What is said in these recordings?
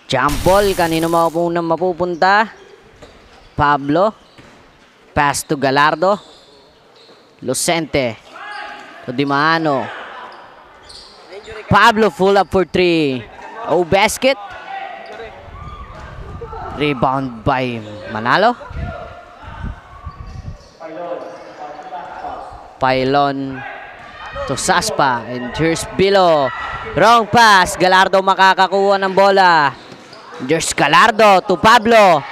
Jump ball. Kanino mapupunta? Pablo. Pass to Gallardo. Lucente. To Di Maano. Pablo full up for 3. Oh, basket. Rebound by Manalo. Pylon to Saspa. And here's Bilo. Wrong pass. Gallardo makakakuha ng bola. There's Gallardo to Pablo.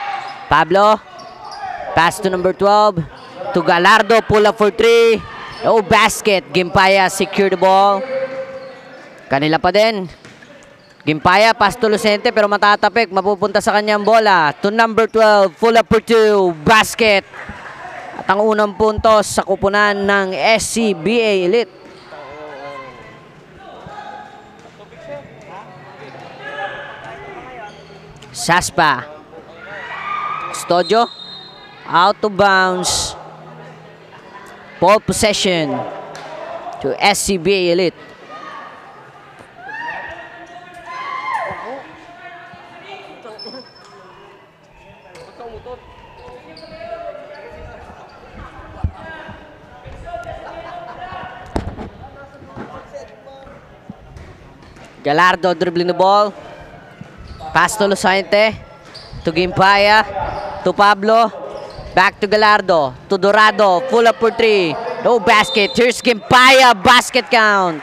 Pablo. Pass to number 12. To Gallardo. Pull up for 3. Oh, basket. Gimpaya secure the ball. Kanila pa din. Gimpaya. Pass to Lucente pero matatapik. Mapupunta sa kanyang bola. To number 12. Pull up for 2. Basket. At ang unang puntos sa kupunan ng SCBA Elite. Saspa. Custodio. Out of bounds. Ball possession to SCBA Elite. Gallardo dribbling the ball. Pass to Lucente. To Gimpaya. To Pablo. Back to Gallardo. To Dorado. Full up for 3. No basket. Here's Gimpaya. Basket count.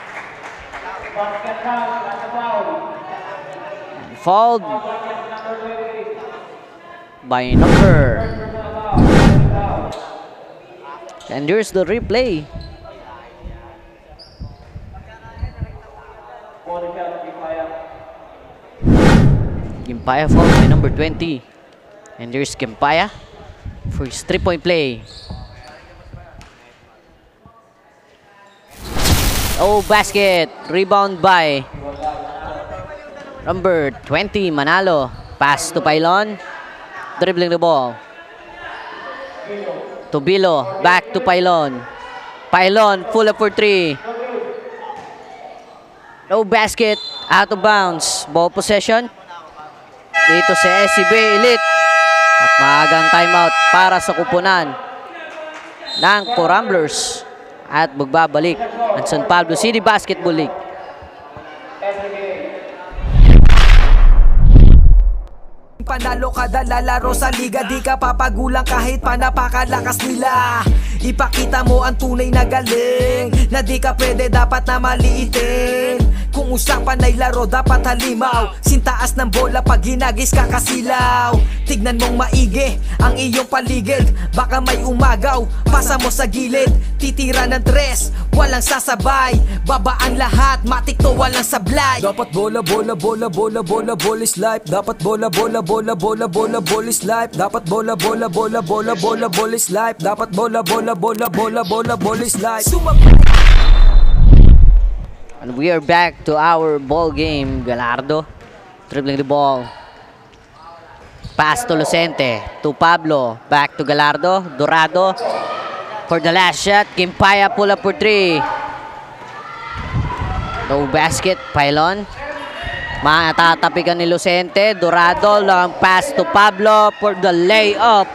Fouled by number. And here's the replay. Gimpaya fouled by number 20. And there's Gimpaya for his 3-point play. Oh, basket. Rebound by number 20, Manalo. Pass to Pylon. Dribbling the ball. To Bilo. Back to Pylon. Pylon full up for 3. No basket. Out of bounds. Ball possession dito sa SCBA Elite. At maagang timeout para sa kupunan ng Coramblers. At magbabalik ang San Pablo City Basketball League. Panalo kada lalaro sa liga, di ka papagulang kahit pa napakalakas nila. Ipakita mo ang tunay na galing, na di ka pwede dapat na maliitin. Kung usapan ay laro dapat halimaw, sintaas ng bola pag hinagis kakasilaw. Tignan mong maigi ang iyong paligid, baka may umagaw, pasa mo sa gilid. Titira ng 3, walang sasabay, babaan lahat, matik to walang sablay. Dapat bola, bola, bola, bola, bola, bola is life. Dapat bola, bola, bola, bola, bola, bola is life. Dapat bola, bola, bola, bola, bola, bola is life. Dapat bola, bola, bola, bola, bola, bola is life. And we are back to our ball game. Gallardo dribbling the ball. Pass to Lucente. To Pablo. Back to Gallardo. Dorado for the last shot. Gimpaya pull up for 3. No basket. Pylon. Matatapikan ni Lucente. Dorado. Long pass to Pablo for the layup.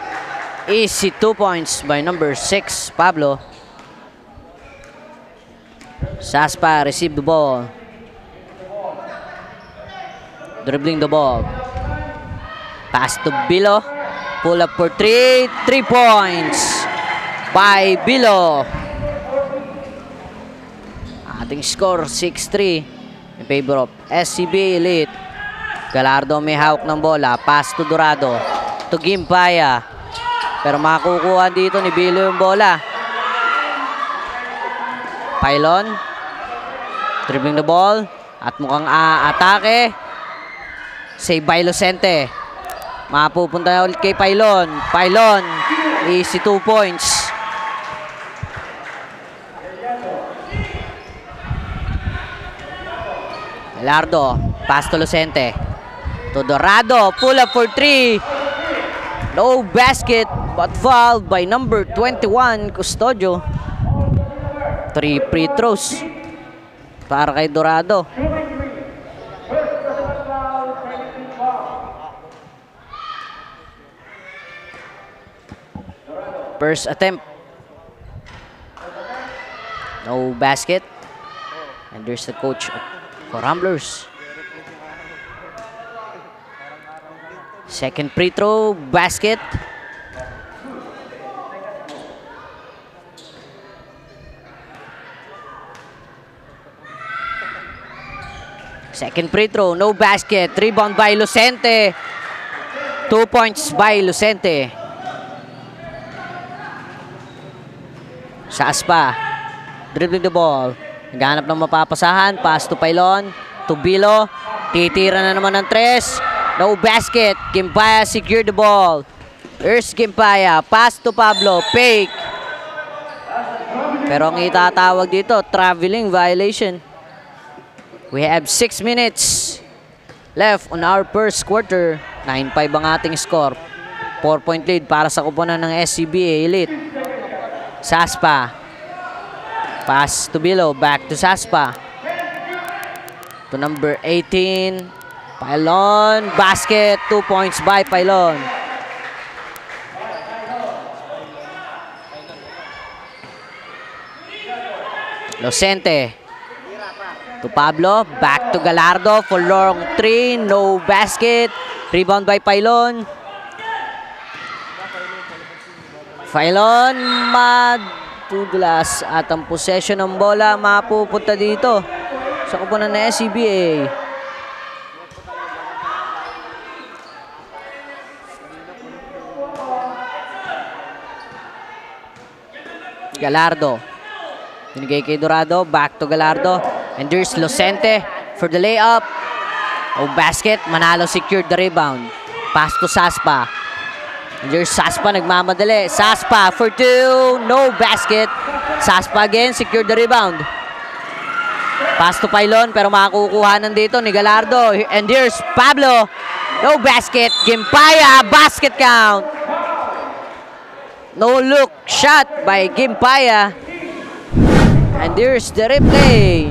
Easy 2 points by number 6, Pablo. Saspa receive the ball. Dribbling the ball. Pass to Bilo. Pull up for 3. 3 points by Bilo. Ating score 6-3 in favor of SCBA Elite. Gallardo may hawak ng bola. Pass to Dorado. To Gimpaya. Pero makukuha dito ni Bilo yung bola. Pylon. Dribbling the ball. At mukhang atake. Save by Lucente. Mapupunta ulit kay Pylon. Pylon. Easy 2 points. Gallardo. Pass to Lucente. To Dorado. Pull up for 3. No basket. But fouled by number 21, Custodio. 3 free throws para kay Dorado. First attempt. No basket. And there's the coach for Ramblers. Second free throw, basket. Second free throw, no basket. Rebound by Lucente. 2 points by Lucente. Saspa. Dribbling the ball. Naghanap ng mapapasahan. Pass to Pailon. To Bilo. Titira na naman ng 3. No basket. Gimpaya secure the ball. Here's Gimpaya. Pass to Pablo. Fake. Pero ang itatawag dito, traveling violation. We have 6 minutes left on our first quarter. 9-5 ang ating score. 4-point lead para sa kupunan ng SCBA Elite. Saspa. Pass to Bilo. Back to Saspa. To number 18. Pailon. Basket. 2 points by Pailon. Lucente. To Pablo. Back to Galardo for long 3. No basket. Rebound by Pailon. Pailon madudulas at ang possession ng bola mapupunta dito sa kupunan ng SCBA. Galardo. Binigay kay Dorado. Back to Galardo. And there's Lucente for the layup. Oh, basket. Manalo secured the rebound. Pass to Saspa. And there's Saspa. Nagmamadali. Saspa for 2. No basket. Saspa again. Secured the rebound. Pass to Pailon. Pero makakukuhanan dito ni Galardo. And there's Pablo. No basket. Gimpaya. Basket count. No look shot by Gimpaya. And there's the replay.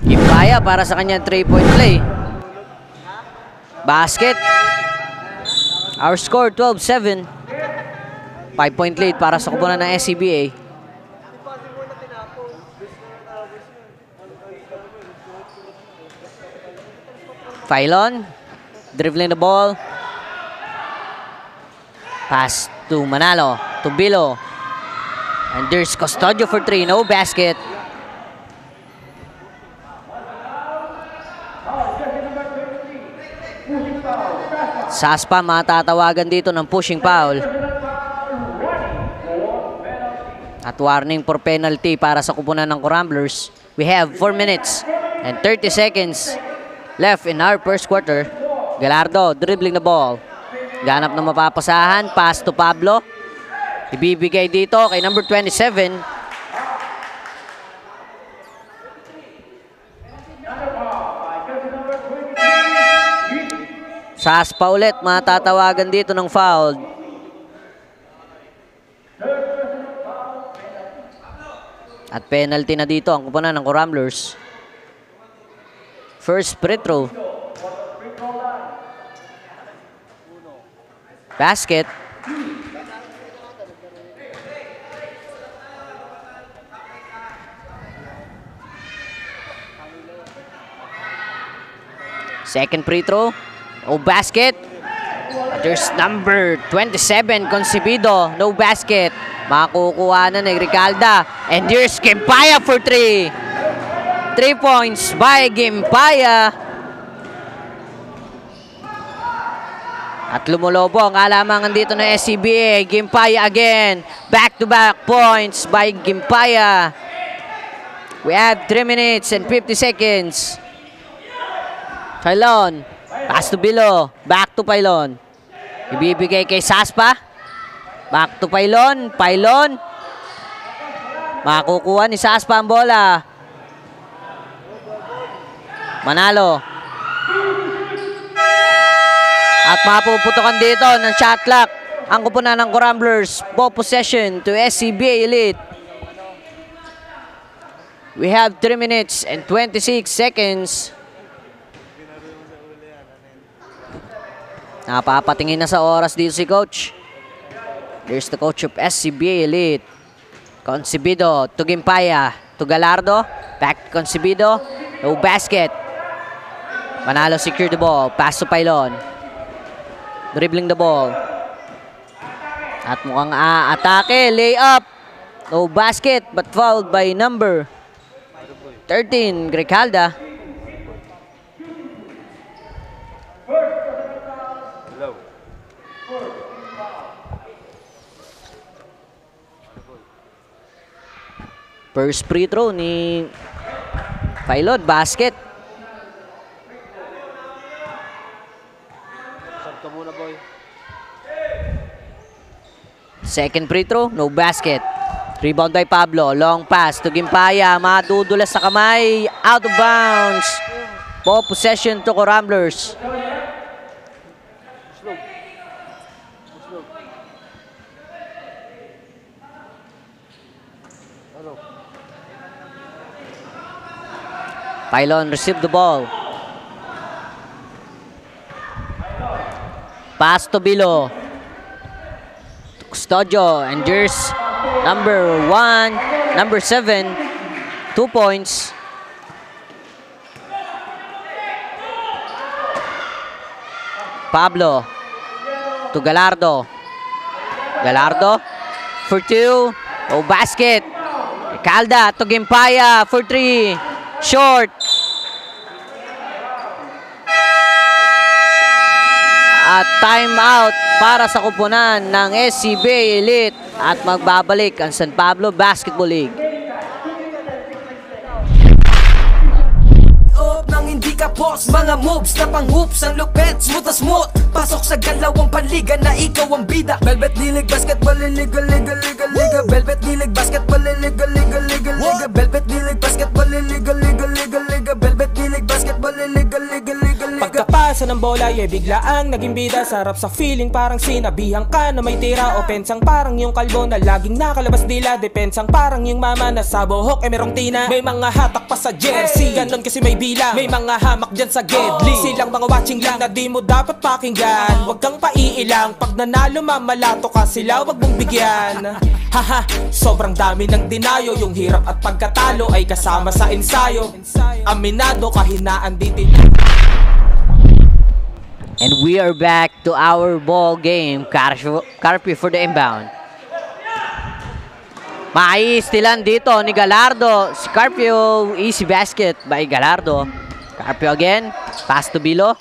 Gimpaya para sa kanyang 3-point play. Basket. Our score 12-7. 5-point lead para sa kupunan ng SCBA. Pailon. Dribbling the ball. Pass to Manalo. To Bilo. And there's Custodio for 3. No basket. Saspa matatawagan dito ng pushing foul. At warning for penalty para sa kupunan ng Ramblers. We have 4 minutes and 30 seconds left in our first quarter. Galardo dribbling the ball. Ganap na mapapasahan. Pass to Pablo. Ibibigay dito kay number 27. Saspa ulit. Matatawagan dito ng foul. At penalty na dito ang kupunan ng Ramblers. First free throw. Basket. Second free throw. Oh, basket. There's number 27, Concebido. No basket. Makukuha na ni Ricalda. And there's Gimpaya for 3. 3 points by Gimpaya. At lumulobo ang alamangan dito ng SCBA. Gimpaya again. Back-to-back points by Gimpaya. We have 3 minutes and 50 seconds. Pailon. Pass to Bilo. Back to Pailon. Ibibigay kay Saspa. Back to Pailon. Pailon. Makukuha ni Saspa ang bola. Manalo. At mapuputukan dito ng shot clock ang kupunan ng Ramblers. Ball possession to SCBA Elite. We have 3 minutes and 26 seconds. Napapatingin na sa oras dito si coach. There's the coach of SCBA Elite. Concebido to Gimpaya to Galardo. Back to Concebido. No basket. Manalo secure the ball. Pass to Pailon. Dribbling the ball. At mukhang atake. Layup. No basket but fouled by number 13, Grijalda. First free throw ni Pailon, basket. Second free throw, no basket. Rebound by Pablo, long pass to Gimpaya, madudulas sa kamay, out of bounds. Ball possession to Coramblers. Pailon received the ball. Pass to Bilo. Custodio, and there's number 1, number 7, 2 points. Pablo to Galardo. Galardo for 2. Oh, basket. Calda to Gimpaya for 3. Short. At timeout para sa kupunan ng SCBA Elite at magbabalik ang San Pablo Basketball League. Nang hindi ka boss, mga moves na pang hoops, ang lupet, smooth na smooth. Pasok sa galawang panliga na ikaw ang bida. Velvet Nilig Basketball Liga, Liga, Liga, Liga. Velvet Nilig Basketball Liga, Liga, Liga, Liga. Velvet Nilig Basketball Liga, Liga, Liga, Liga. Velvet Nilig Basketball Liga, Liga, Liga, Liga. Pagkapasa ng bola ay biglaang naging bida. Sarap sa feeling parang sinabihan ka na may tira. Opensang parang yung kalbo na laging nakalabas dila. Depensang parang yung mama na sa buhok ay merong tina. May mga hatak pa sa jersey, ganon kasi may bilang. May mga hamak dyan sa gedli. Silang mga watching lang na di mo dapat pakinggan. Huwag kang paiilang, pag nanalo mamalato ka sila, wag mong bigyan. Haha, sobrang dami ng dinayo. Yung hirap at pagkatalo ay kasama sa ensayo. Aminado, kahinaan di And we are back to our ball game. Carpio for the inbound. Maiistilan dito ni Galardo. Si Carpio, easy basket by Galardo. Carpio again. Pass to Bilo.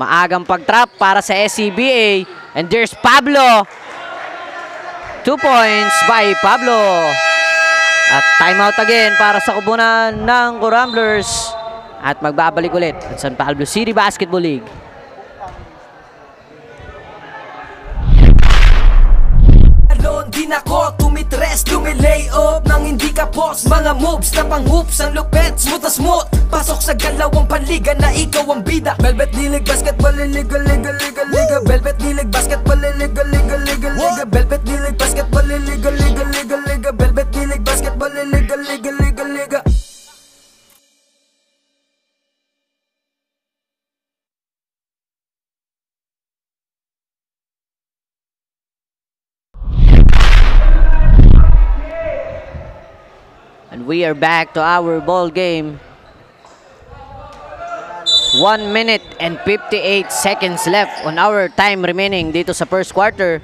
Maagang pag-trap para sa SCBA. And there's Pablo. 2 points by Pablo. At timeout again para sa kubunan ng Coramblers. At magbabalik ulit at San Pablo City Basketball League. Di na ko tumitres, lumilay up nang hindi ka boss. Mga moves na pang hoops, ang lupet, smooth na smooth. Pasok sa galawang panliga na ikaw ang bida. Velvet Nilig Basketball Liga, Liga, Liga, Liga. Velvet Nilig Basketball Liga, Liga, Liga, Liga. Velvet Nilig Basketball Liga, Liga, Liga, Liga. Velvet Nilig Basketball Liga, Liga, Liga, Liga. And we are back to our ball game. 1 minute and 58 seconds left on our time remaining dito sa first quarter.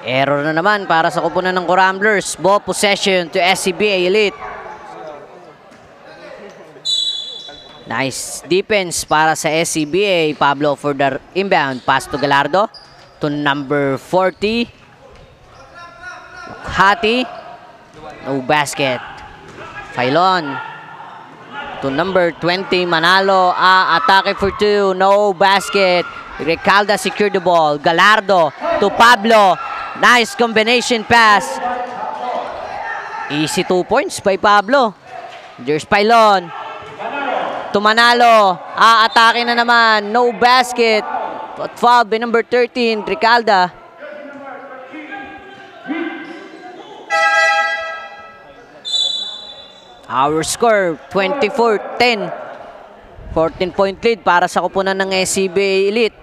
Error na naman para sa kupunan ng Coramblers. Ball possession to SCBA Elite. Nice defense para sa SCBA. Pablo for the inbound. Pass to Galardo. To number 40. Hati. No basket. Pailon. To number 20. Manalo. Atake for 2. No basket. Recalda secured the ball. Galardo to Pablo. Nice combination pass. Easy 2 points by Pablo. There's Pailon. To Manalo. Atake na naman. No basket. But foul by number 13. Recalda. Our score, 24-10. 14-point lead para sa kupunan ng SCBA Elite.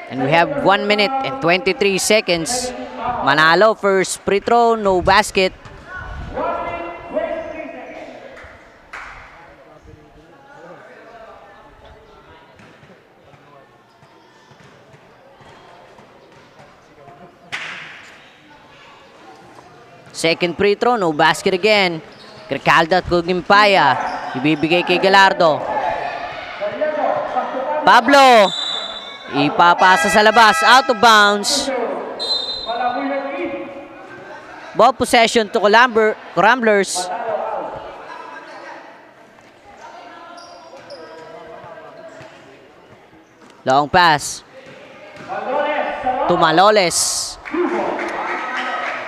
And we have 1 minute and 23 seconds. Manalo, first free throw, no basket. Second free throw, no basket again. Gricalda at Gugimpaya. Ibibigay kay Galardo. Pablo. Ipapasa sa labas. Out of bounds. Ball possession to Ramblers. Long pass. To Maloles.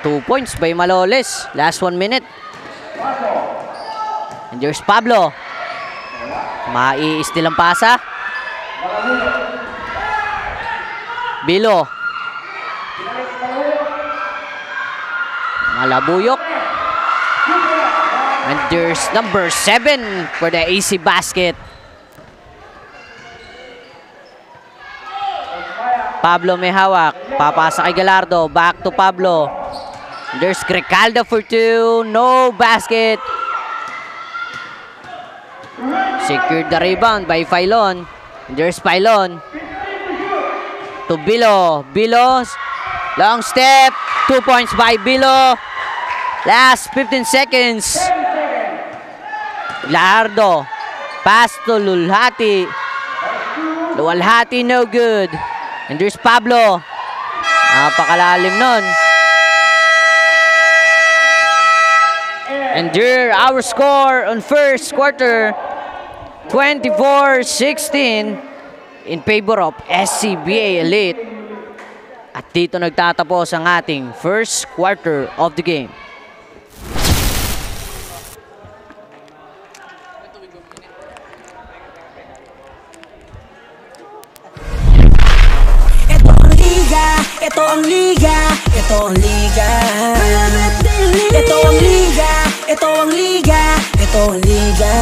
2 points by Maloles. Last 1 minute. And there's Pablo. Maiistil ang pasa. Bilo. Malabuyok. And there's number 7 for the AC basket. Pablo may hawak. Papasa kay Galardo. Back to Pablo. There's Gricalda for 2. No basket. Secured the rebound by Filon. There's Filon. To Bilo. Bilo's long step. 2 points by Bilo. Last 15 seconds. Galardo. Pass to Lulhati. Luwalhati no good. And there's Pablo. Napakalalim nun. And there our score on first quarter. 24-16 in favor of SCBA Elite. At dito nagtatapos ang ating first quarter of the game. Ito ang liga, ito ang liga, ito ang liga. Ito ang liga, ito ang liga, ito ang liga.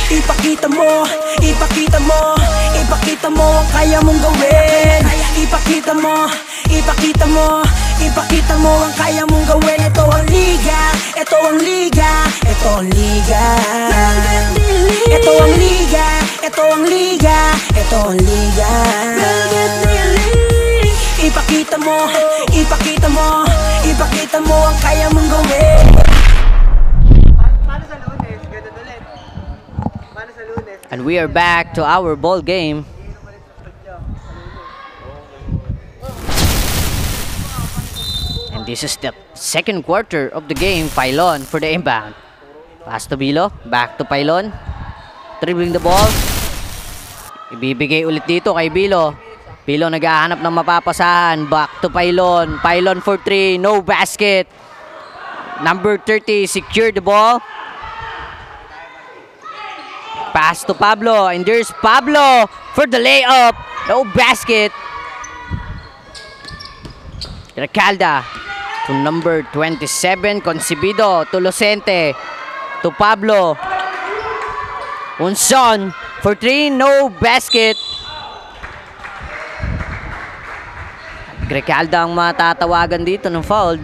Ipakita mo, ipakita mo, ipakita mo ang kaya mong gawin. Ipakita mo, ipakita mo, ipakita mo ang kaya mong gawin. Ito ang liga, ito ang liga, ito ang liga. Ito ang liga, ito ang liga, ito ang liga. Ipakita mo, ipakita mo, ipakita mo ang kaya mong gawin. And we are back to our ball game. And this is the second quarter of the game. Filon for the inbound. Pass to Bilo. Back to Filon. Dribbling the ball. Ibibigay ulit dito kay Bilo. Bilo naghahanap ng mapapasahan. Back to Filon. Filon for 3. No basket. Number 30 secured the ball. Pass to Pablo, and there's Pablo for the layup. No basket. Gricalda to number 27, Concebido to Lucente, to Pablo. Unson for 3, no basket. Gricalda ang matatawagan dito ng foul.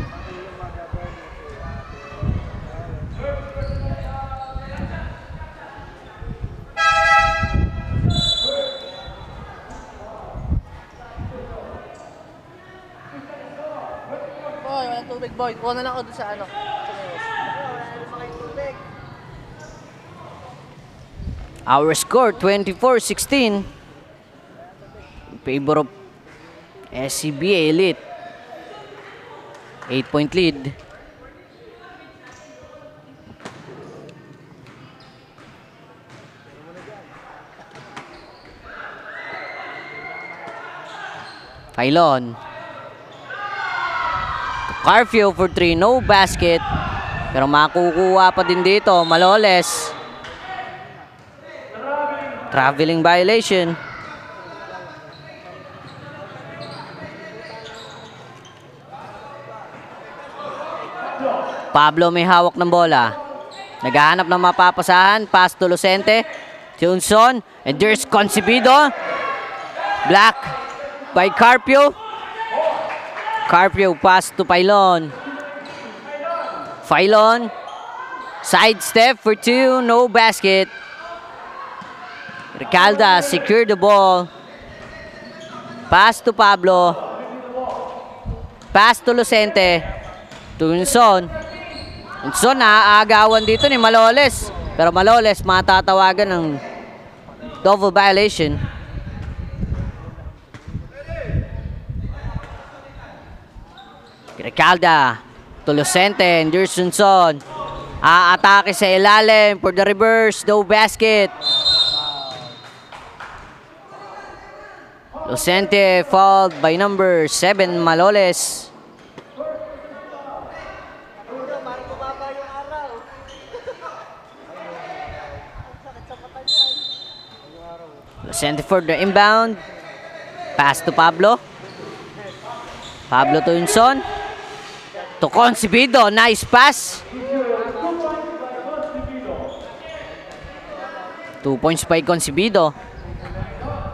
Tubig boy, kuha na lang ako doon sa ano. Our score 24-16 in favor of SCBA Elite. 8-point lead. Filon. Carfio for 3, no basket. Pero makukuha pa din dito, Maloles. Traveling violation. Pablo may hawak ng bola. Naghahanap ng mapapasahan. Pass to Lucente. Johnson. And there's Concebido. Black by Carpio. Carpio pass to Pailon. Pailon. Side step for 2. No basket. Recalda secure the ball. Pass to Pablo. Pass to Lucente. To Unson. Unson naaagawan dito ni Maloles. Pero Maloles matatawagan ng double violation. Recalda to Lucente and there's Unson. Aatake sa ilalim for the reverse. No basket. Lucente fouled by number 7 Maloles. Lucente for the inbound. Pass to Pablo. Pablo to Unson. To Concebido. Nice pass. 2 points by Concebido.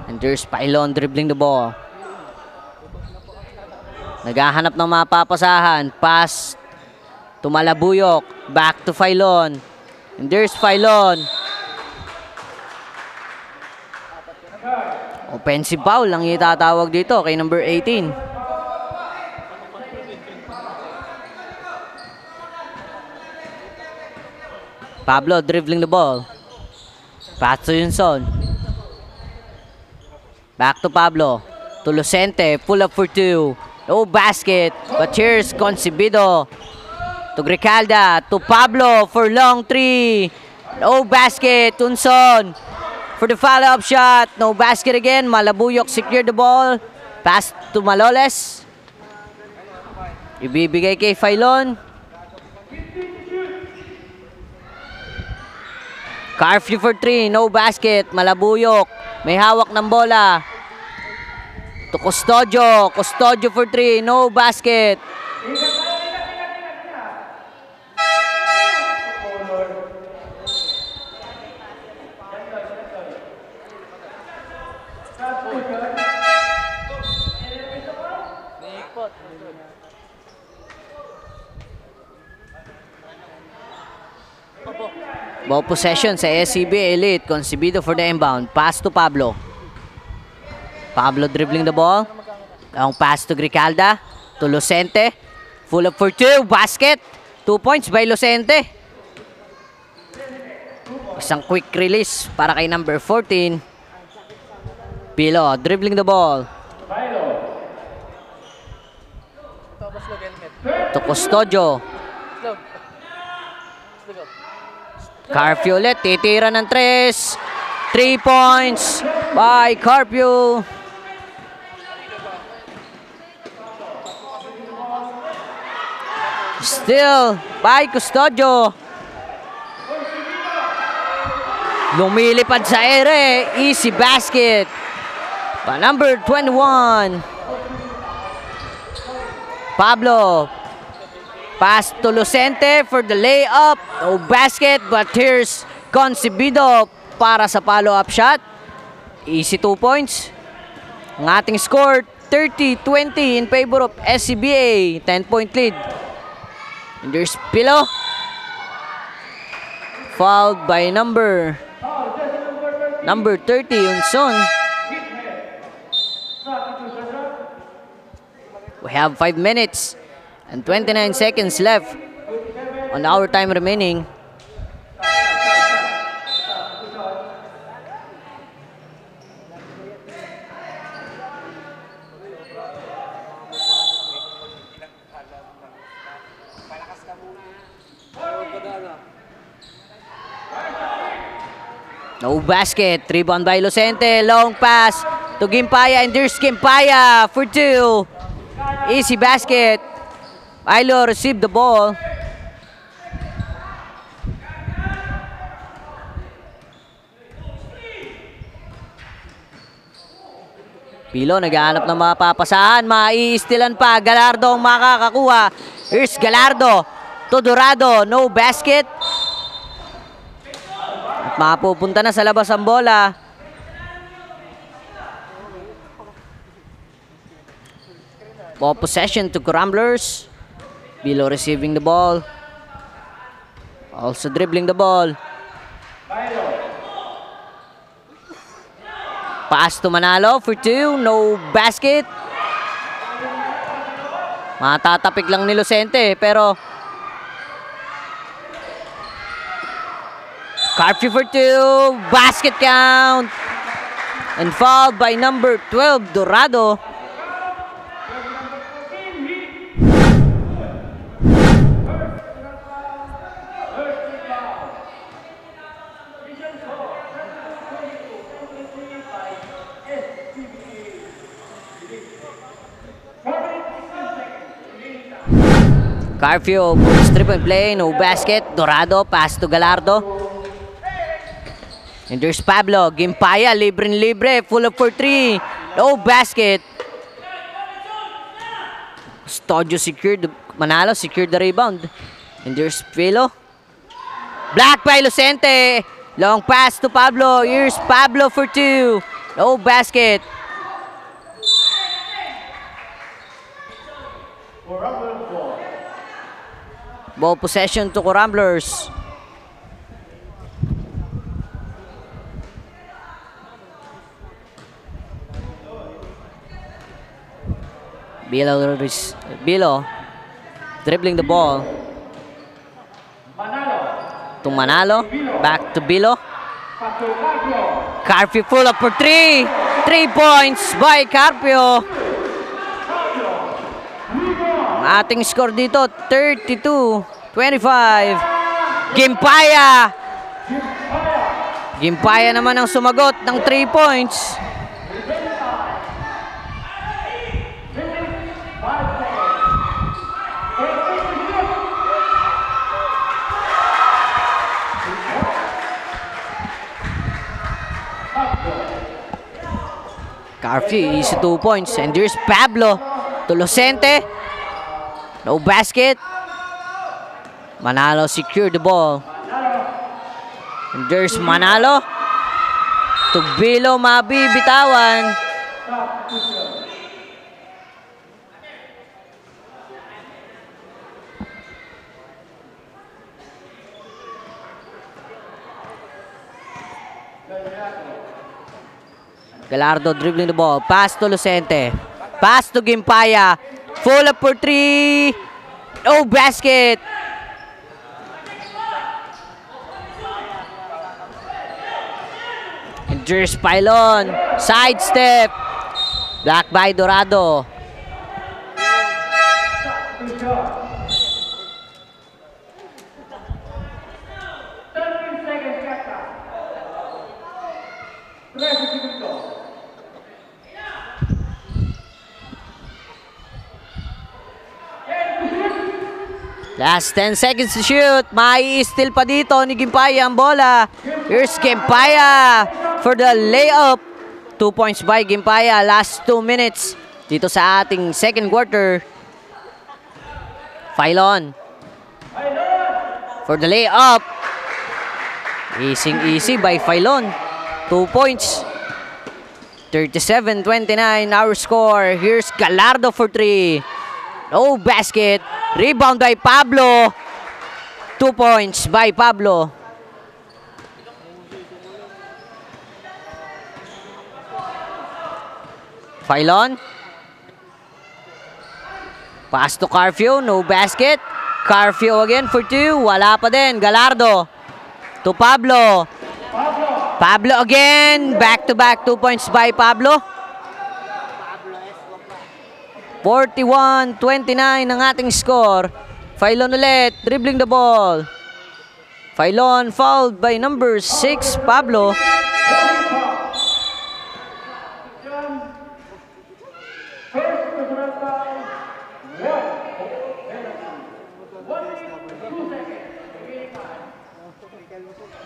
And there's Pailon dribbling the ball. Naghahanap ng mapapasahan. Pass to Malabuyok. Back to Pailon. And there's Pailon. Offensive foul lang itatawag dito kay number 18. Pablo dribbling the ball. Pass to Unson. Back to Pablo. To Lucente. Pull up for 2. No basket. But here's Concebido. To Recalda. To Pablo for long 3. No basket. Unson. For the follow-up shot. No basket again. Malabuyok secure the ball. Pass to Maloles. Ibibigay kay Pailon. Carpio for 3. No basket. Malabuyok. May hawak ng bola. To Custodio. Custodio for 3. No basket. Ball possession sa SCB Elite. Concebido for the inbound. Pass to Pablo. Pablo dribbling the ball. Long pass to Recalda. To Lucente. Full up for 2. Basket. 2 points by Lucente. Isang quick release para kay number 14. Pilo dribbling the ball. To Custodio. Carpio ulit, titira ng 3. 3 points by Carpio. Still by Custodio. Lumilipad sa ere. Easy basket by number 21. Pablo. Pass to Lucente for the layup. No basket, but here's Concebido para sa follow-up shot. Easy 2 points. Ang ating score, 30-20 in favor of SCBA. 10-point lead. And there's Pilo. Fouled by number 30, Unson. We have 5 minutes and 29 seconds left on our time remaining. No basket. Rebound by Lucente. Long pass to Gimpaya. And there's Gimpaya for 2. Easy basket. Ilo received the ball. Pilo naghahanap ng mga papasahan. Maiistilan pa. Galardo ang makakakuha. Here's Galardo. to Dorado. No basket. At mapupunta na sa labas ang bola. Ball possession to Ramblers. Bilo receiving the ball. Also dribbling the ball. Pass to Manalo for 2. No basket. Matatapik lang ni Lucente pero Carpio for 2. Basket count. And fouled by number 12, Dorado. Carpio puts 3-point play, no basket. Dorado, pass to Galardo. And there's Pablo. Gimpaya, libre, full up for 3. No basket. Custodio secured, Manalo secured the rebound. And there's Filo. Blocked by Lucente. Long pass to Pablo. Here's Pablo for 2. No basket. Ball possession to Ramblers. Bilo dribbling the ball to Manalo. Back to Bilo. Carpio full up for 3. 3 points by Carpio. Ang ating score dito, 32-25. Gimpaya. Gimpaya naman ang sumagot ng 3 points. Carpio is 2 points. And there's Pablo to Lucente. No basket. Manalo secured the ball. And there's Manalo. To Bilo, mabibitawan. Galardo dribbling the ball. Pass to Lucente. Pass to Gimpaya. Full up for 3. No basket. And there's Pylon. Sidestep. Blocked by Dorado. Last 10 seconds to shoot. May steal pa dito ni Gimpaya ang bola. Here's Gimpaya for the layup. 2 points by Gimpaya. Last 2 minutes dito sa ating second quarter. Phylon for the layup. Easy by Phylon. 2 points. 37-29 our score. Here's Galardo for 3. No basket. Rebound by Pablo. 2 points by Pablo. Phylon. Pass to Carpio. No basket. Carpio again for 2. Wala pa din. Galardo. To Pablo. Pablo again. Back-to-back 2 points by Pablo. 41-29 ang ating score. Phylon ulit, dribbling the ball. Phylon fouled by number 6, Pablo.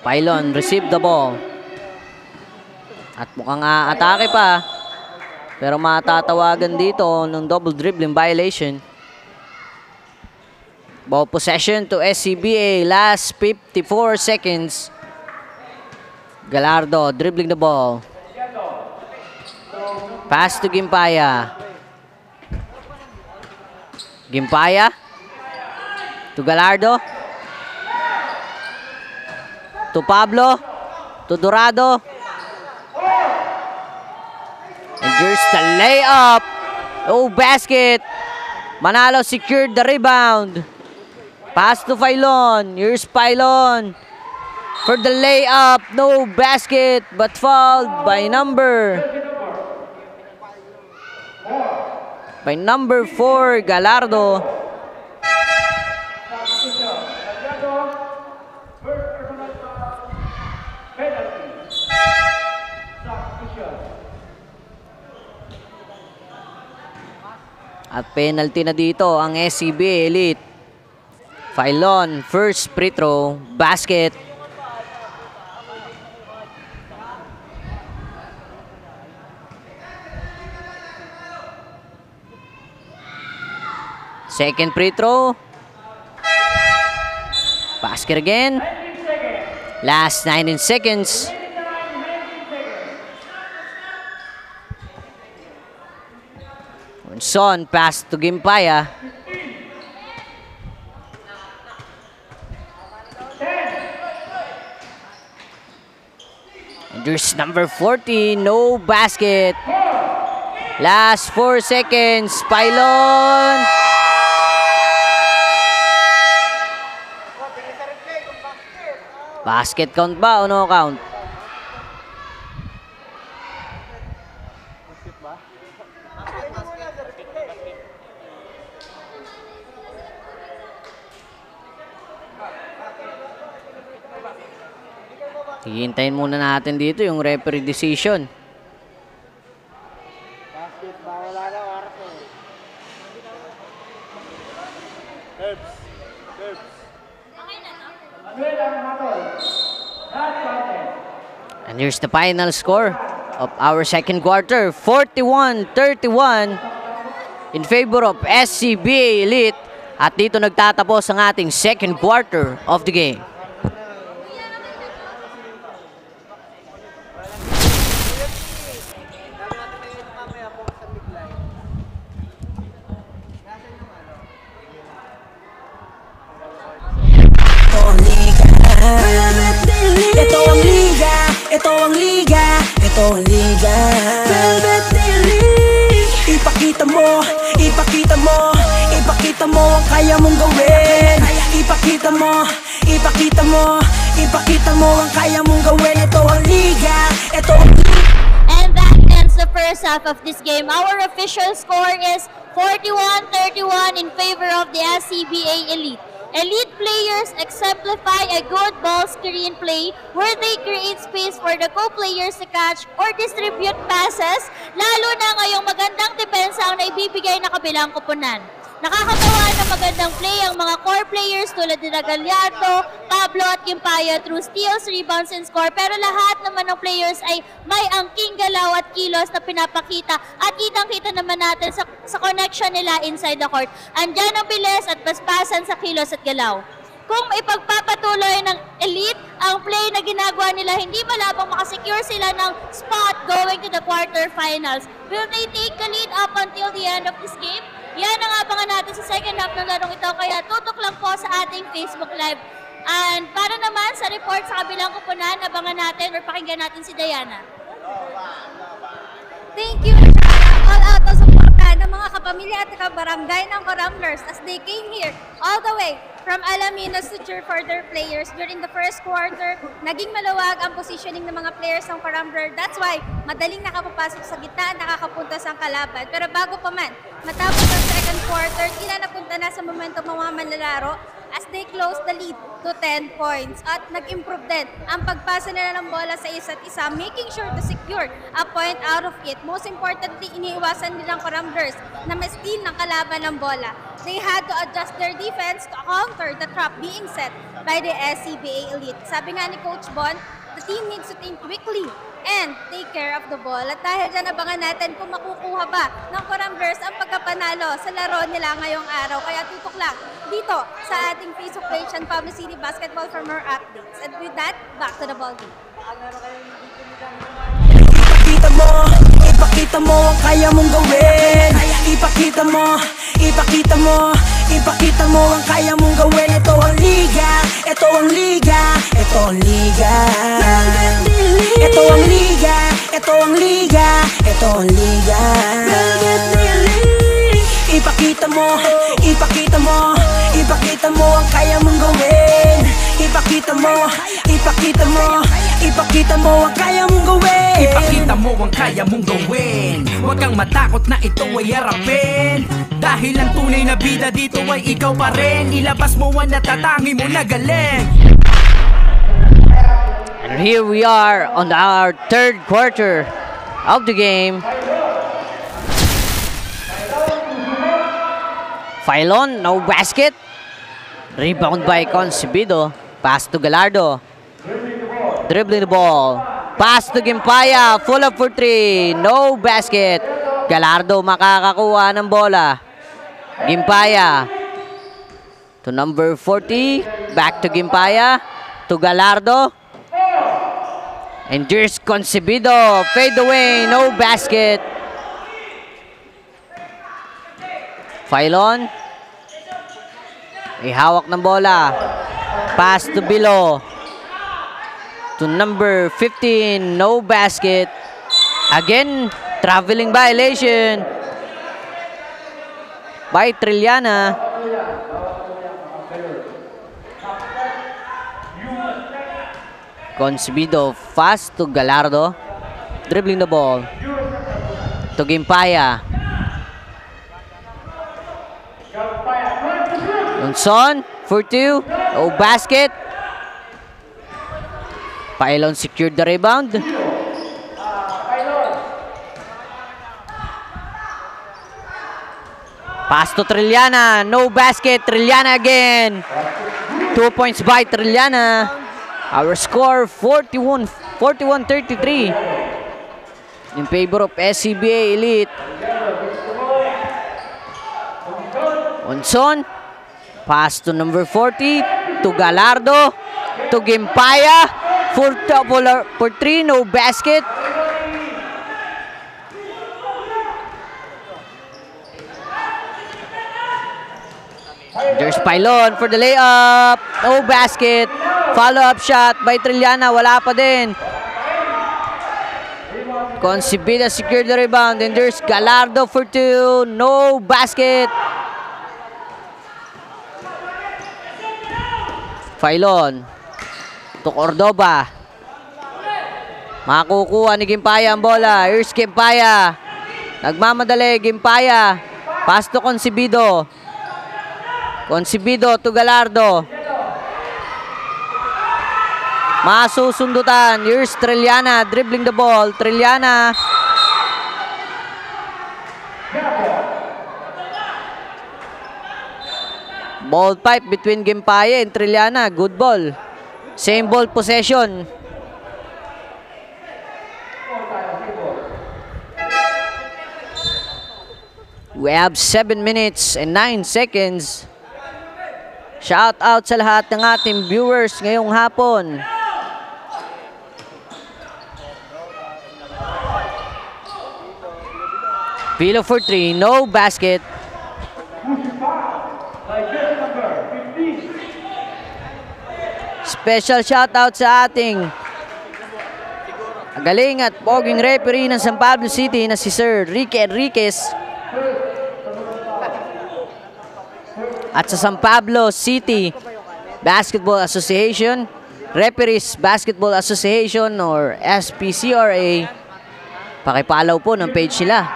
Phylon receive the ball. At mukhang atake pa. Pero matatawagan dito ng double dribbling violation. Ball possession to SCBA. Last 54 seconds. Gallardo dribbling the ball. Pass to Gimpaya. Gimpaya to Gallardo. To Pablo. To Dorado. And there's the layup. Oh, basket. Manalo secured the rebound. Pass to Filon. Here's Filon for the layup. No basket, but fouled by number 4, Gallardo. At penalty na dito ang SCBA Elite. Filon, first free throw, basket. Second free throw. Basket again. Last 19 seconds. Son, pass to Gimpaya. And there's number 40, no basket. Last 4 seconds, Pilon. Basket count ba o no count? Hihintayin muna natin dito yung referee decision. And here's the final score of our second quarter. 41-31 in favor of SCBA Elite. At dito nagtatapos ang ating second quarter of the game. Ito ang liga. Velvet Daily. Ipakita mo, ipakita mo, ipakita mo ang kaya mong gawin. Ipakita mo, ipakita mo, ipakita mo ang kaya mong gawin. Ito ang liga. Ito ang liga. And that ends the first half of this game. Our official score is 41-31 in favor of the SCBA Elite. Elite players exemplify a good ball screen play where they create space for the co-players to catch or distribute passes, lalo na ngayong magandang depensa ang naibibigay na kabilang koponan. Nakakatawa ng magandang play ang mga core players tulad ni Gallardo, Pablo at Gimpaya through steals, rebounds, and score. Pero lahat naman ng players ay may angking galaw at kilos na pinapakita at kitang-kita naman natin sa connection nila inside the court. Andyan ang bilis at paspasan sa kilos at galaw. Kung ipagpapatuloy ng Elite ang play na ginagawa nila, hindi malabang makasecure sila ng spot going to the quarterfinals. Will they take the lead up until the end of this game? Yan ang abangan natin sa second half ng larong ito, kaya tutok lang po sa ating Facebook Live. And para naman sa report sa kabilang koponan, abangan natin or pakinggan natin si Diana. Thank you, all out of support ng mga kapamilya at kabarangay ng Coramblers as they came here all the way from Alaminos to cheer for their players during the first quarter. Naging maluwag ang positioning ng mga players ng Corambler. That's why madaling nakapapasok sa gitna at nakakapunta sa kalaban. Pero bago pa man, matapos ang second quarter, tila napunta na sa momentum ng mga manlalaro as they close the lead to 10 points. At nag-improve din ang pagpasa nila ng bola sa isa't isa, making sure to secure a point out of it. Most importantly, iniiwasan nilang Coramblers na ma-steal ng kalaban ng bola. They had to adjust their defense to counter the trap being set by the SCBA Elite. Sabi nga ni Coach Bon, the team needs to think quickly and take care of the ball. At dahil dyan, abangan natin kung makukuha ba ng Corambers ang pagkapanalo sa laro nila ngayong araw. Kaya tutok lang dito sa ating Facebook page and Pablo City Basketball for more updates. And with that, back to the ball game. Ipakita mo ang kaya mong gawin. Ipakita mo ang kaya mong gawin. Ito ang liga, ito ang liga, ito ang liga. Ito ang liga, ito ang liga, ito ang liga. Ipakita mo ang kaya mong gawin. Ipakita mo ang kaya mong gawin. Ipakita mo ang kaya mong gawin. Huwag kang matakot na ito ay harapin. Dahil ang tunay na bida dito ay ikaw pa rin. Ilabas mo ang natatangi mo na galing. And here we are on our third quarter of the game. Filon, no basket. Rebound by Concebido. Pass to Gallardo. Dribbling the ball. Pass to Gimpaya. Full up for three. No basket. Gallardo makakakuha ng bola. Gimpaya. To number 40. Back to Gimpaya. To Gallardo. And there's Concebido. Fade away. No basket. Filon. Ihawak ng bola. Pass to Bilo. To number 15. No basket. Again, traveling violation by Trilliana. Concebido fast to Gallardo. Dribbling the ball. To Gimpaya. Unson for two. No basket. Filon secured the rebound. Pass to Trilliana. No basket. Trilliana again. 2 points by Trilliana. Our score 41-33 in favor of SCBA Elite. Unson. Pass to number 40. To Gallardo. To Gimpaya. For three. No basket. There's Filon for the layup. No basket. Follow-up shot by Trilliana. Wala pa din. Concebido secured the rebound. And there's Gallardo for two. No basket. Filon. To Cordoba. Makukuha ni Gimpaya ang bola. Here's Gimpaya. Nagmamadali. Gimpaya. Pass to Concebido. Concebido to Gallardo. Masusundutan. Here's Trilliana dribbling the ball. Trilliana. Ball pipe between Gimpaya and Trilliana. Good ball. Same ball possession. We have 7 minutes and 9 seconds. Shout out sa lahat ng ating viewers ngayong hapon. Bilo for 3, no basket. Special shout out sa ating galing at poging referee ng San Pablo City na si Sir Ricky Enriquez. At sa San Pablo City Basketball Association, Referees Basketball Association or SPCRA, pakipalaw po ng page nila.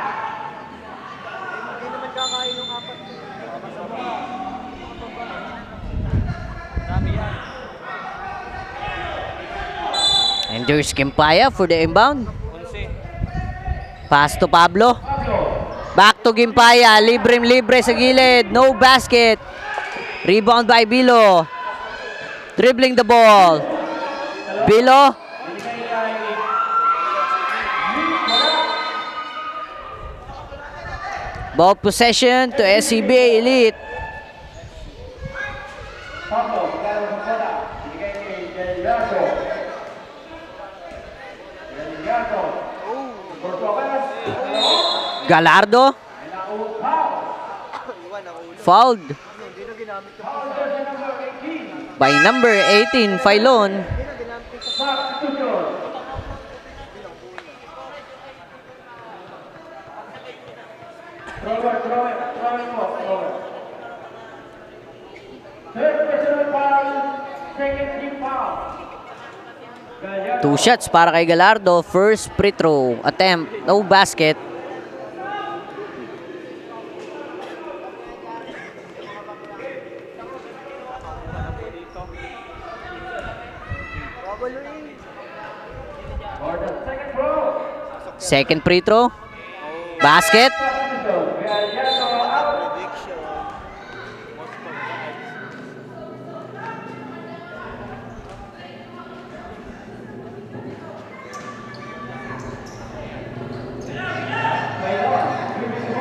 And there's Gimpaya for the inbound. Pass to Pablo. Back to Gimpaya. Libre sa gilid. No basket. Rebound by Bilo. Dribbling the ball. Bilo. Ball possession to SCBA Elite. Galardo. Fouled by number 18, Filon. Two shots para kay Galardo. First free throw attempt, no basket. Second free throw. Basket.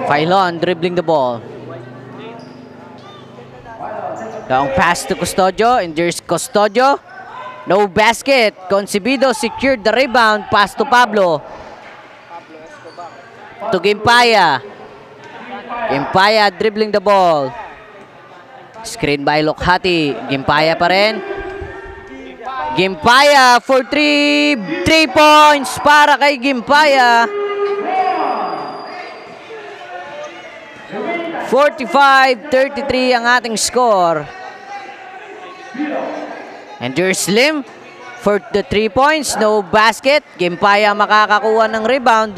Filon dribbling the ball. Long pass to Custodio. And there's Custodio. No basket. Concebido secured the rebound. Pass to Pablo. To Gimpaya. Gimpaya dribbling the ball. Screen by Lokhati. Gimpaya pa rin. Gimpaya for 3 points para kay Gimpaya. 45-33 ang ating score. And there's Slim for the 3 points. No basket. Gimpaya makakakuha ng rebound.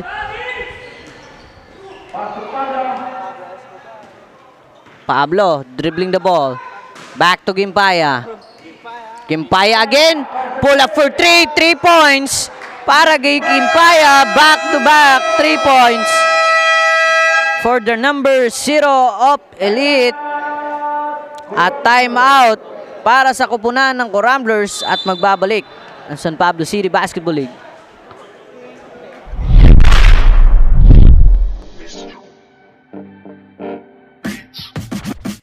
Pablo dribbling the ball. Back to Gimpaya. Gimpaya again. Pull up for 3 points para kay Gimpaya. Back to back 3 points for the number 0 of Elite. At timeout para sa kupunan ng Coramblers at magbabalik ang San Pablo City Basketball League.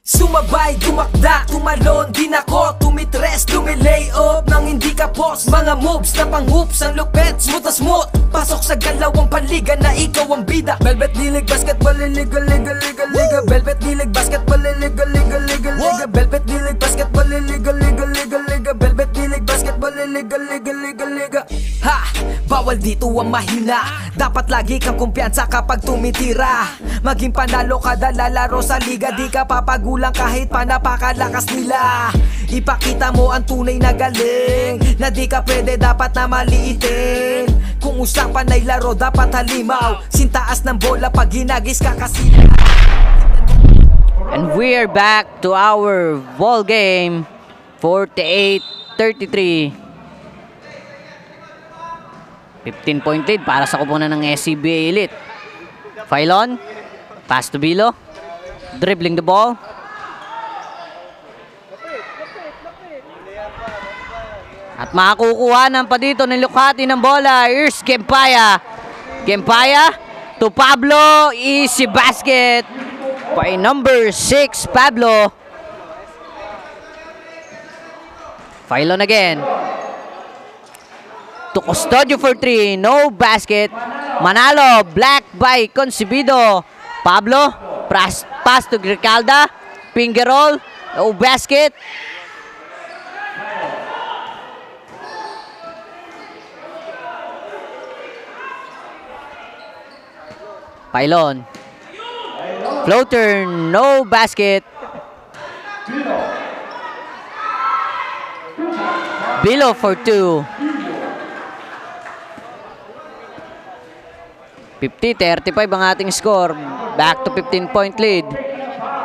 Sumabay, dumakda, tumalon, di nako, tumitres, tumilay up nang hindi ka post. Mga moves na pang-hoops, ang lupet, smooth as smooth. Pasok sa galawang panliga na ikaw ang bida. Velvet Dilig Basketball, liga, liga, liga, liga. Velvet Dilig Basketball, liga, liga, liga, liga. Velvet Dilig Basketball, liga, liga, liga, liga. Velvet Dilig Basketball, liga, liga, liga, liga. Ha! Bawal dito ang mahina. Dapat lagi kang kumpiyansa kapag tumitira. Maging panalo kada lalaro sa liga, di ka papagulang kahit pa napakalakas nila. Ipakita mo ang tunay na galing, na di ka pwede dapat na maliitin. Kung usapan ay laro dapat halimaw, sintaas ng bola pag ginagis ka kasi. And we're back to our ball game. 48-33. 15-point lead para sa kupunan ng SCBA Elite. Filon. Pass to Bilo. Dribbling the ball. At makakukuhanan pa dito ng Lokhati ng bola. Here's Gimpaya. Gimpaya to Pablo. Easy basket by number 6, Pablo. Filon again. To Custodio for 3. No basket. Manalo. Black by Concebido. Pablo. Pass to Gricalda. Finger roll. No basket. Filon. Floater. No basket. Bilo for 2. 50-35 ang ating score. Back to 15-point lead.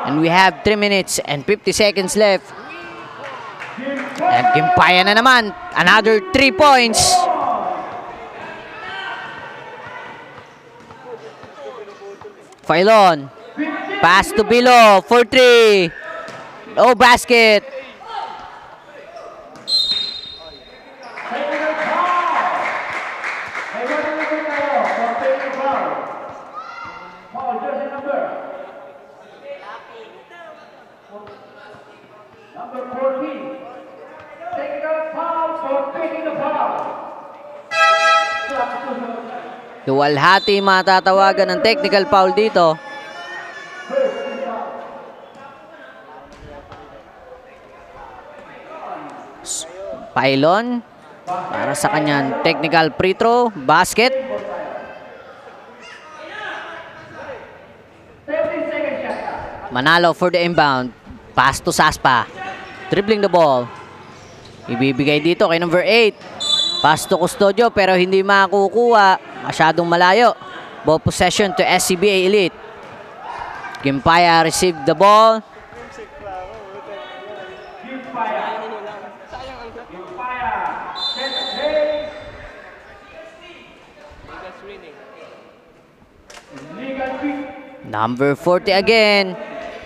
And we have 3 minutes and 50 seconds left. And Gimpaya na naman. Another 3 points. Filon. Pass to Bilo for 3. No basket. Luwalhati matatawagan ng technical foul dito. Pylon para sa kanyang technical free throw basket. Manalo for the inbound. Pass to Saspa. Dribbling the ball. Ibibigay dito kay number 8. Pass to Custodio pero hindi makukuha. Masyadong malayo. Ball possession to SCBA Elite. Gimpaya received the ball. Number 40 again.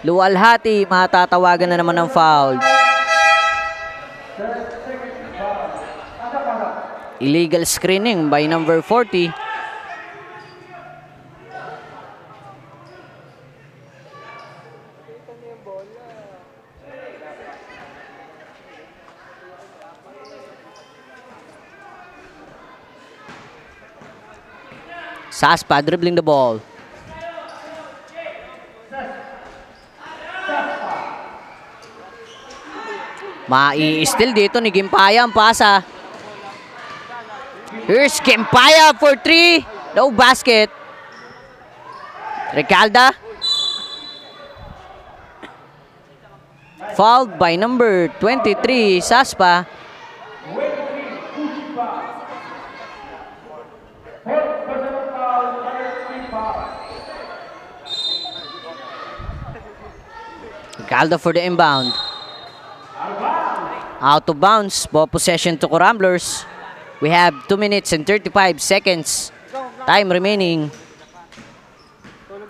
Luwalhati, matatawagan na naman ng foul. Illegal screening by number 40. Saspa dribbling the ball. Mai-steal dito ni Gimpaya ang pasa. Here's Gimpaya for 3. No basket. Recalda. Fouled by number 23, Saspa. Recalda for the inbound. Out of bounds. Ball possession to Coramblers. We have 2 minutes and 35 seconds. Time remaining.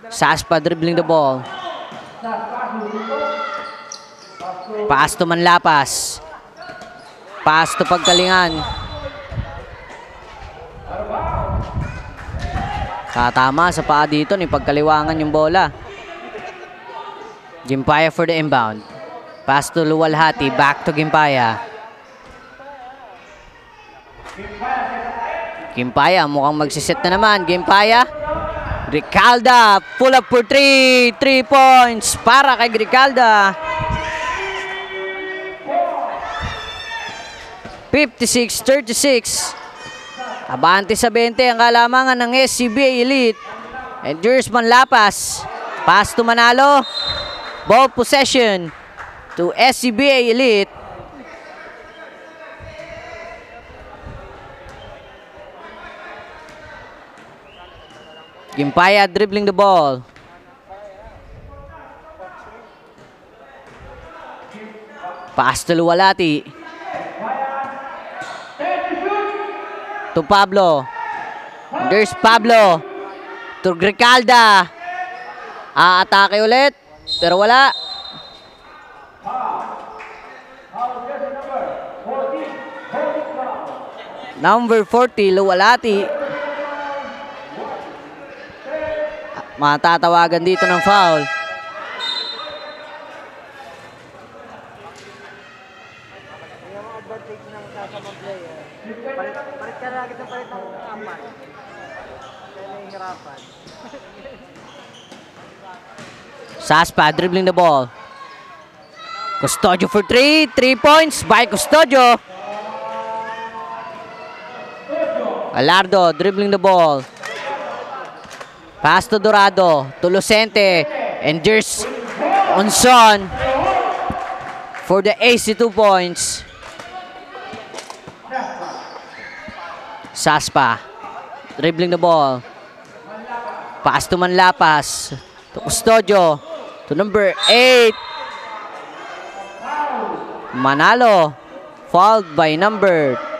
Saspa dribbling the ball. Pass to Manlapas. Pass to Pagkalingan. Katama sa paa dito ni Pagkaliwangan yung bola. Gimpaya for the inbound. Pass to Luwalhati. Back to Gimpaya. Gimpaya mukhang magsiset na naman. Gimpaya. Recalda. Pull up for 3. 3 points para kay Recalda. 56-36. Abante sa 20 ang kalamangan ng SCBA Elite. And here's Manlapas. Pass to Manalo. Ball possession to SCBA Elite. Gimpaya dribbling the ball. Pass to Luwalhati. To Pablo. There's Pablo. To Recalda. Aatake ulit. Pero wala. Number 40, Luwalhati. Matatawagan dito ng foul. Saspa dribbling the ball. Custodio for 3. 3 points by Custodio. Alardo dribbling the ball. Pass to Dorado. To Lucente. And there's Onson for the AC 2 points. Saspa dribbling the ball. Pass to Manlapas. To Custodio. To number 8. Manalo. Fouled by number 1.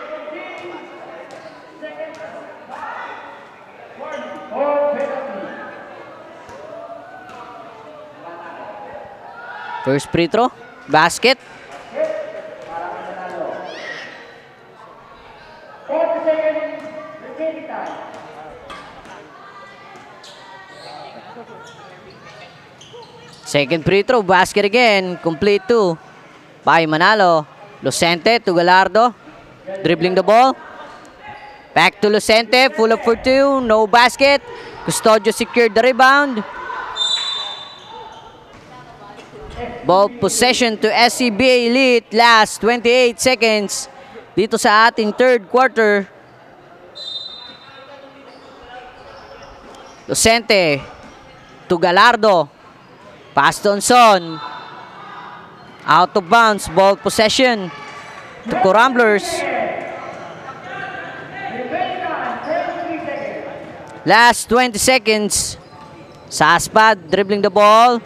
First free throw. Basket. Second free throw, basket again. Complete 2 by Manalo. Lucente to Galardo. Dribbling the ball. Back to Lucente, full up for 2, no basket. Custodio secured the rebound. Ball possession to SCBA Elite. Last 28 seconds dito sa ating third quarter. Lucente to Galardo. Pass to Onson. Out of bounds. Ball possession to Coramblers. Last 20 seconds. Saspad dribbling the ball.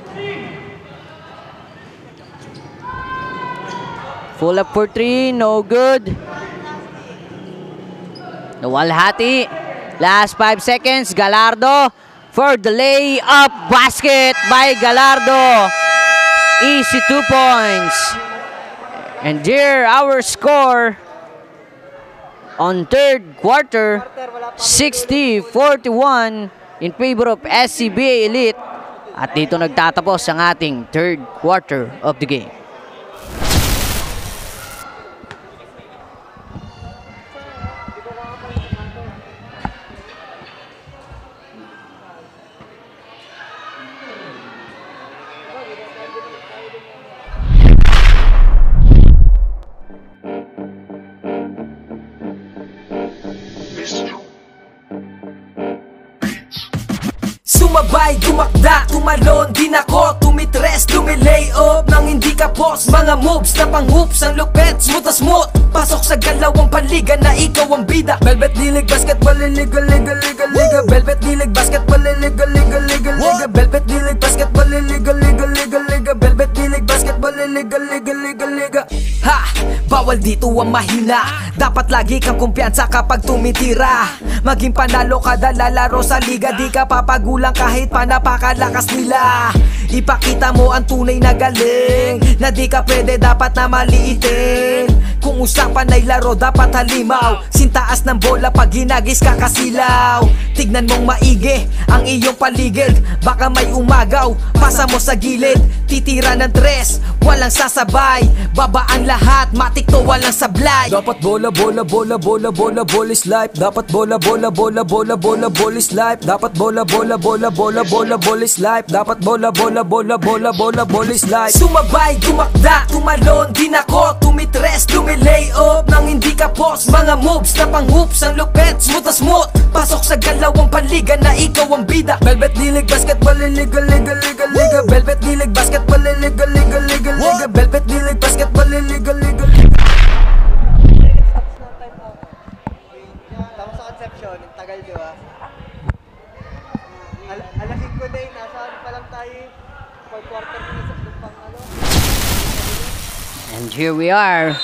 Full up for 3. No good. Nawalhati. Last 5 seconds. Galardo for the layup basket by Galardo. Easy 2 points. And there our score on third quarter, 60-41 in favor of SCBA Elite. At dito nagtatapos ang ating third quarter of the game. Sumabay, dumakda, tumalon, din ako tumitres, lumilay up nang hindi ka boss. Mga moves na pang hoops, ang lupet, smooth na smooth. Pasok sa galawang paliga na ikaw ang bida. Velvet League Basketball, liga, liga, liga, liga. Velvet League Basketball, liga, liga, liga, liga. Velvet League Basketball, liga, liga, liga, liga. Velvet League Basketball, liga, liga, liga, liga. Ha! Bawal dito ang mahina. Dapat lagi kang kumpiyansa kapag tumitira. Maging panalo kada lalaro sa liga, di ka papagulang kahit pa napakalakas nila. Ipakita mo ang tunay na galing, na di ka pwede dapat na maliitin. Kung usapan ay laro dapat halimaw. Sintaas ng bola pag hinagis kakasilaw. Tignan mong maigi ang iyong paligid. Baka may umagaw, pasa mo sa gilid. Titira ng tres, walang sasabay. Babaan lahat, matik to walang sablay. Dapat bola, bola, bola, bola, bola, bola is life. Dapat bola, bola, bola, bola, bola, bola is life. Dapat bola, bola, bola, bola, bola, bola is life. Dapat bola, bola, bola, bola, bola, bola is life. Sumabay, dumakda, tumalon, din ako tumitres, lumilay up nang hindi ka boss. Mga moves na pang hoops, ang lupet, smooth na smooth. Pasok sa galawang paliga na ikaw ang bida. Velvet League Basketball, liga, liga, liga, liga. Velvet League Basketball, liga, liga, liga, liga. Velvet League Basketball, liga, liga, liga. Tapos sa conception, tagal di ba? Alasing ko na yun, nasa ano pa lang tayo, 4 quarter minutes of pang ano. And here we are.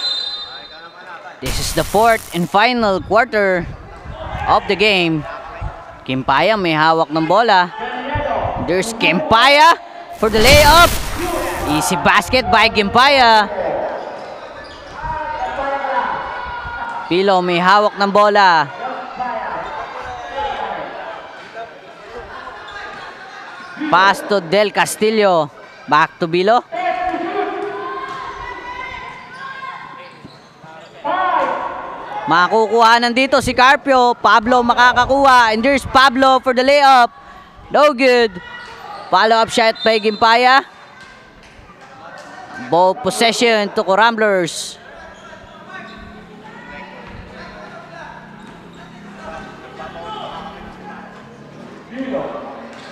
This is the fourth and final quarter of the game. Kimpaya may hawak ng bola. There's Kimpaya for the layup. Easy basket by Kimpaya. Pilo may hawak ng bola. Pass to Del Castillo. Back to Bilo. Makukuha nandito si Carpio. Pablo makakakuha. And there's Pablo for the layup. No good. Follow-up shot by Kimpaya. Ball possession to Coramblers.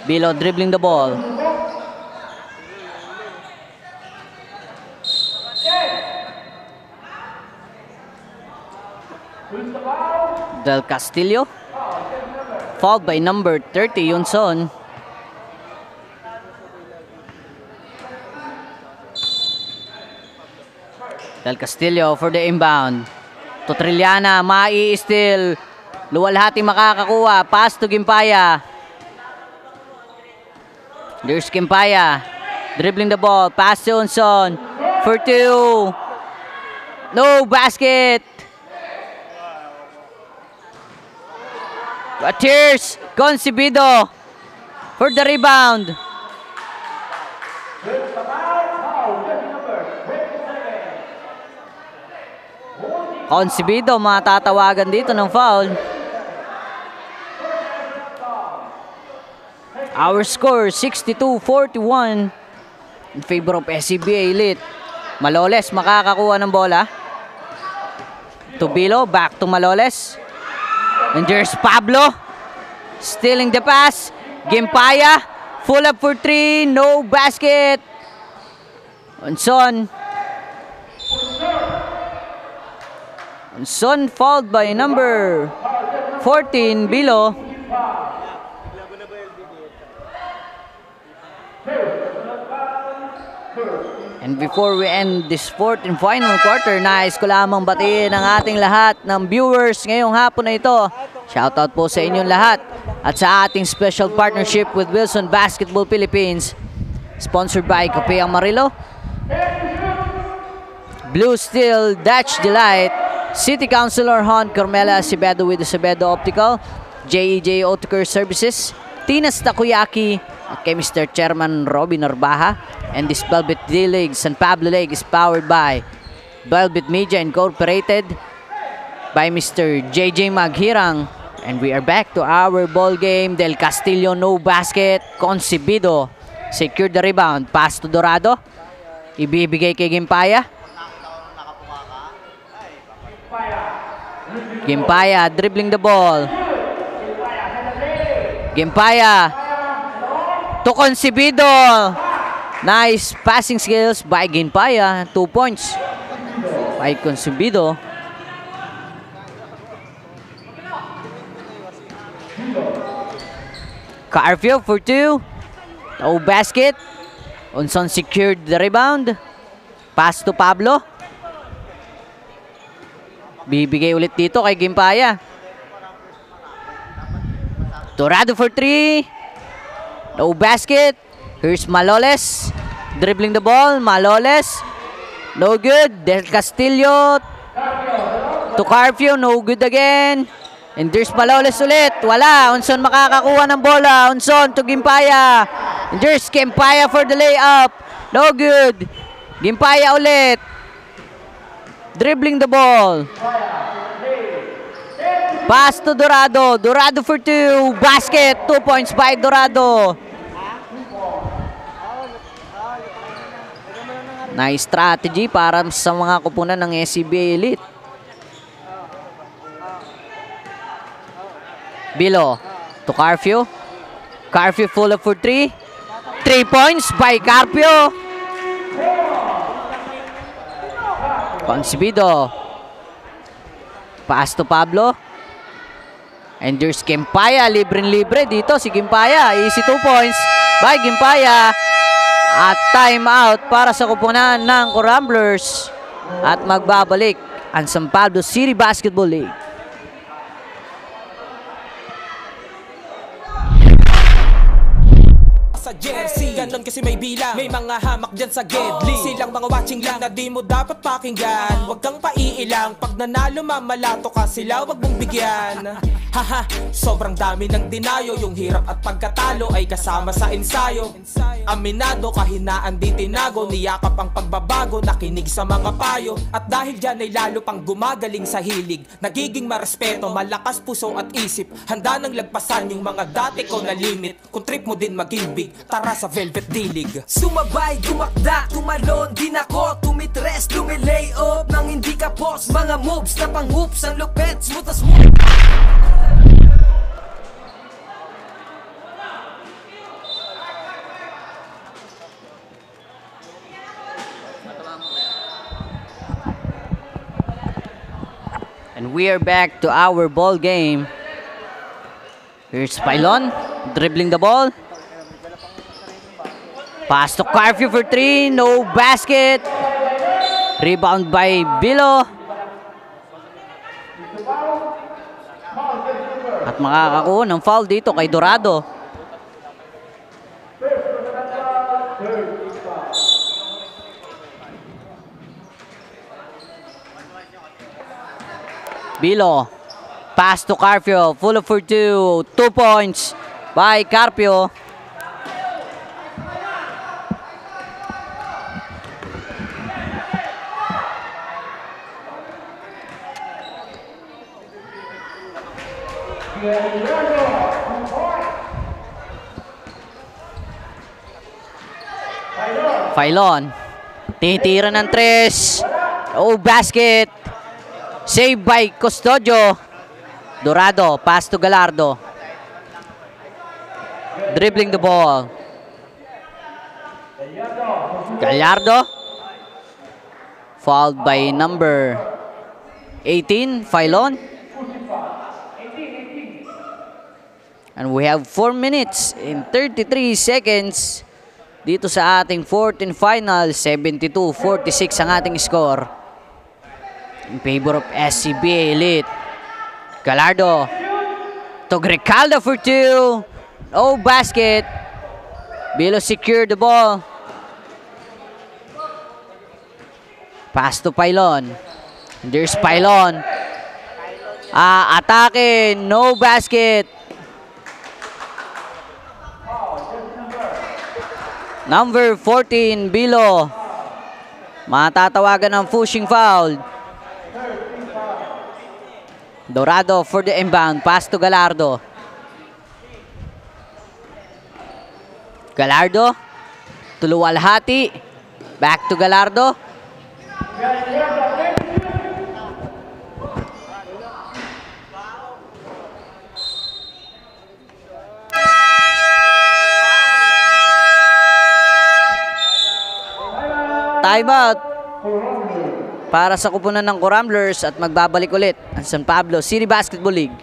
Bilo dribbling the ball. Del Castillo. Fouled by number 30, Yunson. Del Castillo for the inbound. To Trilliana, mai-steal. Luwalhati makakakuha. Pass to Kimpaya. There's Kimpaya. Dribbling the ball. Pass to Yunson. For 2. No basket. Tears Concebido for the rebound. Concebido, matatawagan dito ng foul. Our score, 62-41 in favor of SCBA Elite. Maloles makakakuha ng bola. Tubilo, back to Maloles. And there's Pablo. Stealing the pass. Gimpaya, full up for 3, no basket. Onson fouled by number 14, Bilo. And before we end this fourth and final quarter, nais ko lamang batiin ang ating lahat ng viewers ngayong hapon na ito. Shoutout po sa inyong lahat at sa ating special partnership with Wilson Basketball Philippines, sponsored by Kape Amarillo, Blue Steel, Dutch Delight, City Councilor Hon Carmela Acevedo with Acevedo Optical, JEJ Auto Services, Tina's Takoyaki, at kay Mr. Chairman Robin Narbaha. And this Velvet D-League San Pablo League is powered by Velvet Media Incorporated, by Mr. JJ Maghirang. And we are back to our ball game. Del Castillo, no basket. Concebido secured the rebound. Pass to Dorado. Ibibigay kay Gimpaya. Gimpaya dribbling the ball. Gimpaya to Concebido. Nice passing skills by Gimpaya. 2 points by Concebido. Carfio for 2. No basket. Onson secured the rebound. Pass to Pablo. Bibigay ulit dito kay Gimpaya. Dorado for 3. No basket. Here's Maloles. Dribbling the ball. Maloles. No good. Del Castillo to Carfio. No good again. And there's Maloles ulit. Wala. Onson makakakuha ng bola. Onson to Gimpaya. And there's Gimpaya for the layup. No good. Gimpaya ulit. Dribbling the ball. Pass to Dorado. Dorado for 2. Basket. 2 points by Dorado. Nice strategy para sa mga kupunan ng SCBA Elite. Bilo to Carfio. Carfio full up for 3. 3 points by Carfio. Concebido. Pass to Pablo. And there's Gimpaya. Libre-libre dito si Gimpaya. Easy 2 points by Gimpaya. At time out para sa kupunan ng Coramblers. At magbabalik ang San Pablo City Basketball League. Sa jersey, ganon kasi may bilang. May mga hamak dyan sa gedli. Silang mga watching lang na di mo dapat pakinggan. Huwag kang paiilang, pag nanalo mamalato ka sila, wag mong bigyan. Haha, sobrang dami ng dinayo. Yung hirap at pagkatalo ay kasama sa ensayo. Aminado, kahinaan di tinago. Niyakap ang pagbabago, nakinig sa mga payo. At dahil dyan ay lalo pang gumagaling sa hilig. Nagiging marespeto, malakas puso at isip. Handa nang lagpasan yung mga dati ko na limit. Kung trip mo din maging big, tara sa Velvet D-League. Sumabay, tumakda, tumalon, din ako, tumitres, lumilay up nang hindi ka post. Mga moves na pang hoops, ang lupet, smooth as smooth. And we are back to our ball game. Here's Pylon, dribbling the ball. Pass to Carfio for 3, no basket. Rebound by Bilo. At makakakuha ng foul dito kay Dorado. Bilo. Pass to Carfio, full up for 2. 2 points by Carfio. Filon. Titira ng 3. Oh, basket. Save by Custodio. Dorado. Pass to Galardo. Dribbling the ball. Gallardo. Fouled by number 18, Filon. And we have 4 minutes and 33 seconds dito sa ating 14th final. 72-46 ang ating score in favor of SCBA Elite. Gallardo to Grecaldo for 2. Oh, basket. Bilo secured the ball. Pass to Filon. There's Filon. Atake. No basket. Number 14, Bilo. Matatawagan ng pushing foul. Dorado for the inbound. Pass to Gallardo. Gallardo. Tuluwalhati. Back to Gallardo. Timeout para sa kupunan ng Coramblers at magbabalik ulit ang San Pablo City Basketball League.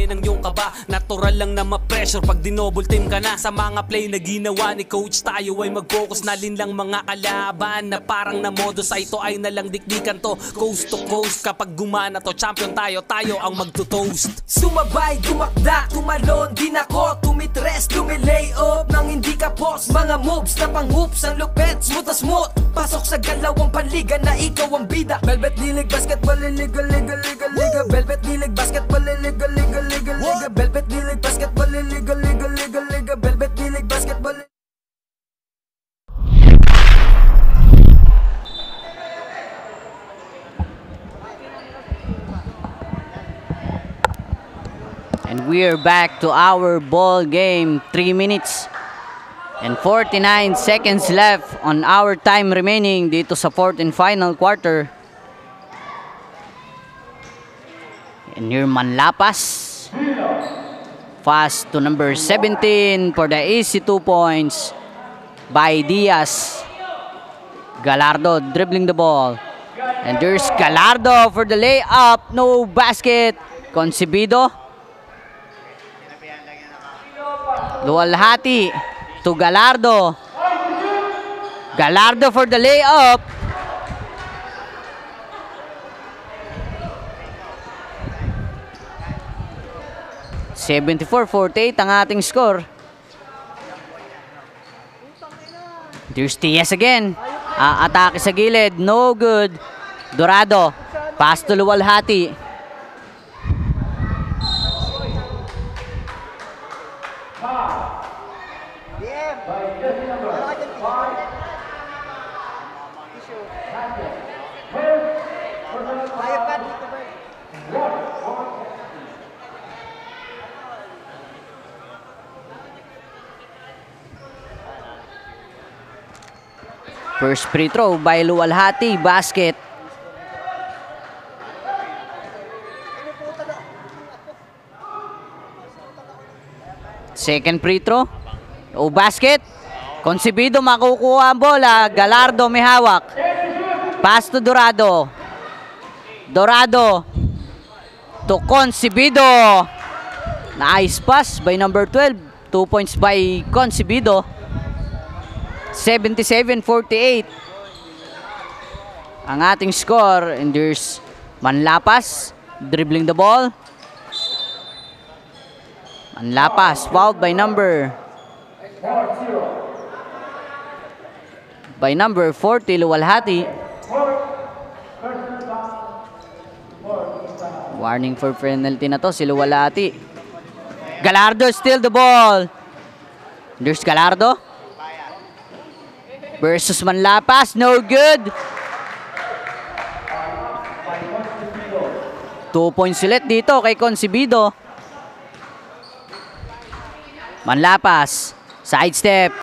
Ng iyong kaba, natural lang na ma-pressure pag dinouble team ka na. Sa mga play na ginawa ni coach, tayo ay mag-focus na lang mga kalaban na parang na modo sa ito ay nalang dikdikan to coast to coast. Kapag gumana to, champion tayo, tayo ang magto-toast. Sumabay, dumakda, tumalon, din ako tumitres, lumilay up nang hindi ka post. Mga moves na pang-hoops, ang lupet, smooth na smooth. Pasok sa galawang panliga na ikaw ang bida. Velvet League Basketball, liga, liga, liga, liga. Velvet League Basketball, liga, liga, liga. Liga, Velvet League Basketball, liga, liga, liga, liga, Velvet League Basketball. And we are back to our ball game. 3 minutes and 49 seconds left on our time remaining dito sa fourth and final quarter. And here Manlapas. Pass to number 17 for the easy 2 points by Diaz. Gallardo dribbling the ball. And there's Gallardo for the layup. No basket. Concebido. Luwalhati to Gallardo. Gallardo for the layup. (74-48) ang ating score. There's Tias again. Atake sa gilid. No good. Dorado. Pass to Luwalhati. First free throw by Luwalhati. Basket. Second free throw. O basket. Concebido makukuha ang bola. Gallardo may hawak. Pass to Dorado. Dorado to Concebido. Nice pass by number 12. 2 points by Concebido. 77-48 ang ating score. And there's Manlapas dribbling the ball. Manlapas fouled by number 40 Luwalhati. Warning for penalty na to si Luwalhati. Gallardo steal the ball. There's Gallardo versus Manlapas. No good. 2 points ulit dito kay Concebido. Manlapas. Sidestep.